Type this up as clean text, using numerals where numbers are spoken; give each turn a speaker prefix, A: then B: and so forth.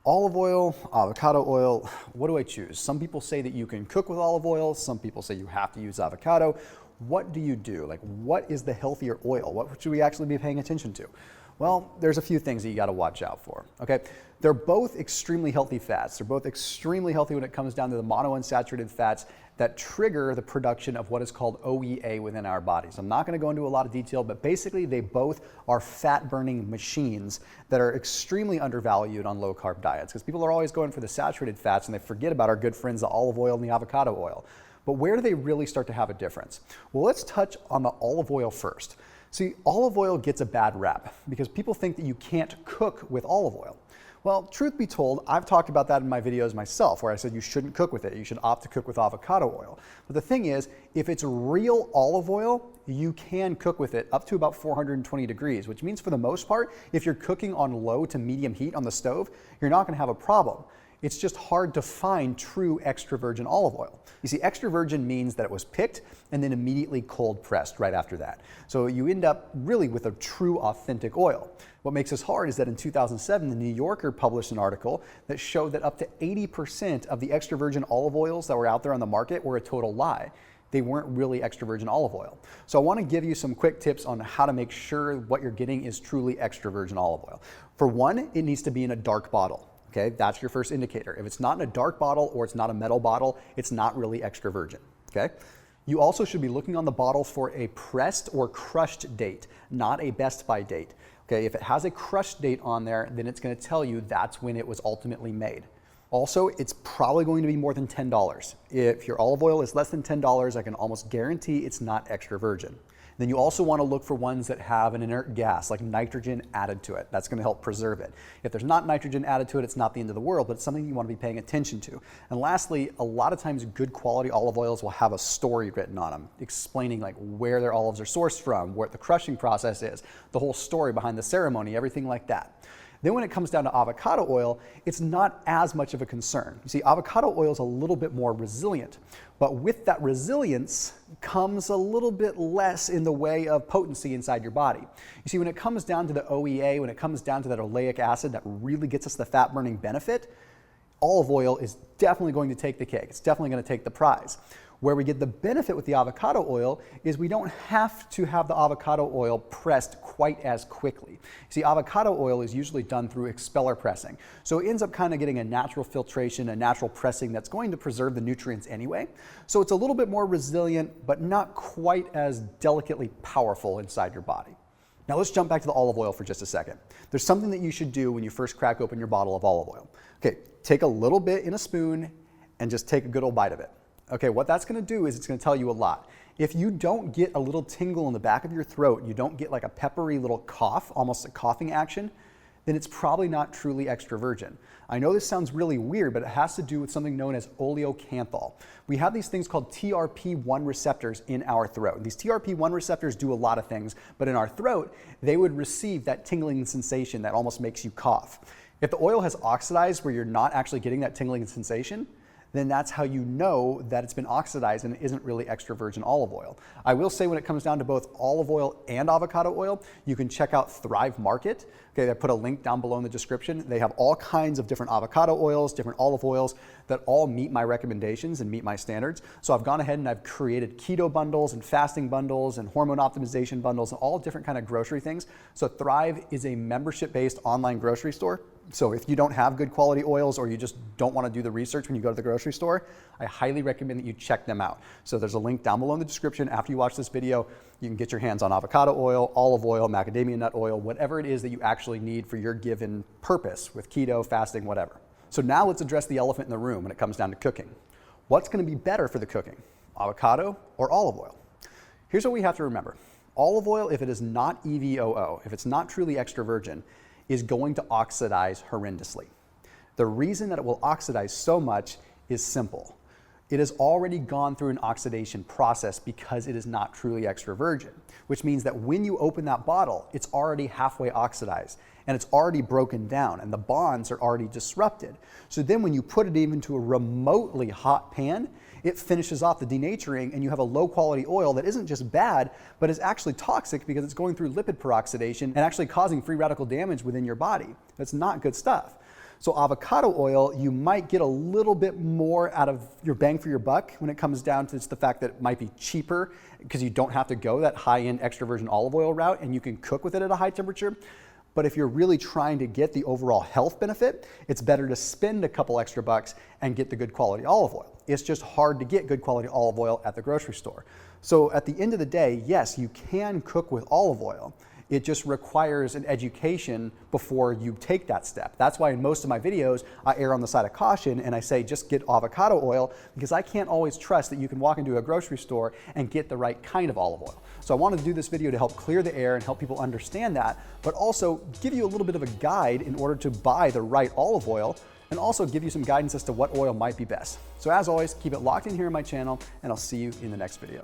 A: Olive oil, avocado oil, what do I choose? Some people say that you can cook with olive oil. Some people say you have to use avocado. What do you do? Like, what is the healthier oil? What should we actually be paying attention to? Well, there's a few things that you got to watch out for, okay? They're both extremely healthy fats. They're both extremely healthy when it comes down to the monounsaturated fats that trigger the production of what is called OEA within our bodies. I'm not going to go into a lot of detail, but basically they both are fat-burning machines that are extremely undervalued on low-carb diets because people are always going for the saturated fats and they forget about our good friends, the olive oil and the avocado oil. But where do they really start to have a difference? Well, let's touch on the olive oil first. See, olive oil gets a bad rap because people think that you can't cook with olive oil. Well, truth be told, I've talked about that in my videos myself where I said you shouldn't cook with it. You should opt to cook with avocado oil. But the thing is, if it's real olive oil, you can cook with it up to about 420 degrees, which means for the most part, if you're cooking on low to medium heat on the stove, you're not going to have a problem. It's just hard to find true extra virgin olive oil. You see, extra virgin means that it was picked and then immediately cold pressed right after that. So you end up really with a true authentic oil. What makes this hard is that in 2007, the New Yorker published an article that showed that up to 80% of the extra virgin olive oils that were out there on the market were a total lie. They weren't really extra virgin olive oil. So I want to give you some quick tips on how to make sure what you're getting is truly extra virgin olive oil. For one, it needs to be in a dark bottle. Okay, that's your first indicator. If it's not in a dark bottle or it's not a metal bottle, it's not really extra virgin, okay? You also should be looking on the bottle for a pressed or crushed date, not a best by date. Okay, if it has a crushed date on there, then it's gonna tell you that's when it was ultimately made. Also, it's probably going to be more than $10. If your olive oil is less than $10, I can almost guarantee it's not extra virgin. Then you also want to look for ones that have an inert gas, like nitrogen added to it. That's going to help preserve it. If there's not nitrogen added to it, it's not the end of the world, but it's something you want to be paying attention to. And lastly, a lot of times good quality olive oils will have a story written on them, explaining like where their olives are sourced from, what the crushing process is, the whole story behind the ceremony, everything like that. Then when it comes down to avocado oil, it's not as much of a concern. You see, avocado oil is a little bit more resilient, but with that resilience comes a little bit less in the way of potency inside your body. You see, when it comes down to the OEA, when it comes down to that oleic acid that really gets us the fat burning benefit, olive oil is definitely going to take the cake. It's definitely going to take the prize. Where we get the benefit with the avocado oil is we don't have to have the avocado oil pressed quite as quickly. See, avocado oil is usually done through expeller pressing. So it ends up kind of getting a natural filtration, a natural pressing that's going to preserve the nutrients anyway. So it's a little bit more resilient, but not quite as delicately powerful inside your body. Now let's jump back to the olive oil for just a second. There's something that you should do when you first crack open your bottle of olive oil. Okay, take a little bit in a spoon and just take a good old bite of it. Okay, what that's gonna do is it's gonna tell you a lot. If you don't get a little tingle in the back of your throat, you don't get like a peppery little cough, almost a coughing action, then it's probably not truly extra virgin. I know this sounds really weird, but it has to do with something known as oleocanthal. We have these things called TRP1 receptors in our throat. These TRP1 receptors do a lot of things, but in our throat, they would receive that tingling sensation that almost makes you cough. If the oil has oxidized where you're not actually getting that tingling sensation, then that's how you know that it's been oxidized and it isn't really extra virgin olive oil. I will say when it comes down to both olive oil and avocado oil, you can check out Thrive Market. Okay, I put a link down below in the description. They have all kinds of different avocado oils, different olive oils that all meet my recommendations and meet my standards. So I've gone ahead and I've created keto bundles and fasting bundles and hormone optimization bundles and all different kind of grocery things. So Thrive is a membership-based online grocery store. So if you don't have good quality oils or you just don't want to do the research when you go to the grocery store, I highly recommend that you check them out. So there's a link down below in the description. After you watch this video, you can get your hands on avocado oil, olive oil, macadamia nut oil, whatever it is that you actually need for your given purpose with keto, fasting, whatever. So now let's address the elephant in the room when it comes down to cooking. What's going to be better for the cooking, avocado or olive oil? Here's what we have to remember. Olive oil, if it is not EVOO, if it's not truly extra virgin, is going to oxidize horrendously. The reason that it will oxidize so much is simple. It has already gone through an oxidation process because it is not truly extra virgin, which means that when you open that bottle, it's already halfway oxidized and it's already broken down and the bonds are already disrupted. So then when you put it even to a remotely hot pan, it finishes off the denaturing and you have a low quality oil that isn't just bad, but is actually toxic because it's going through lipid peroxidation and actually causing free radical damage within your body. That's not good stuff. So avocado oil, you might get a little bit more out of your bang for your buck when it comes down to just the fact that it might be cheaper because you don't have to go that high-end extra virgin olive oil route and you can cook with it at a high temperature. But if you're really trying to get the overall health benefit, it's better to spend a couple extra bucks and get the good quality olive oil. It's just hard to get good quality olive oil at the grocery store. So at the end of the day, yes, you can cook with olive oil. It just requires an education before you take that step. That's why in most of my videos, I err on the side of caution and I say just get avocado oil, because I can't always trust that you can walk into a grocery store and get the right kind of olive oil. So I wanted to do this video to help clear the air and help people understand that, but also give you a little bit of a guide in order to buy the right olive oil, and also give you some guidance as to what oil might be best. So as always, keep it locked in here on my channel, and I'll see you in the next video.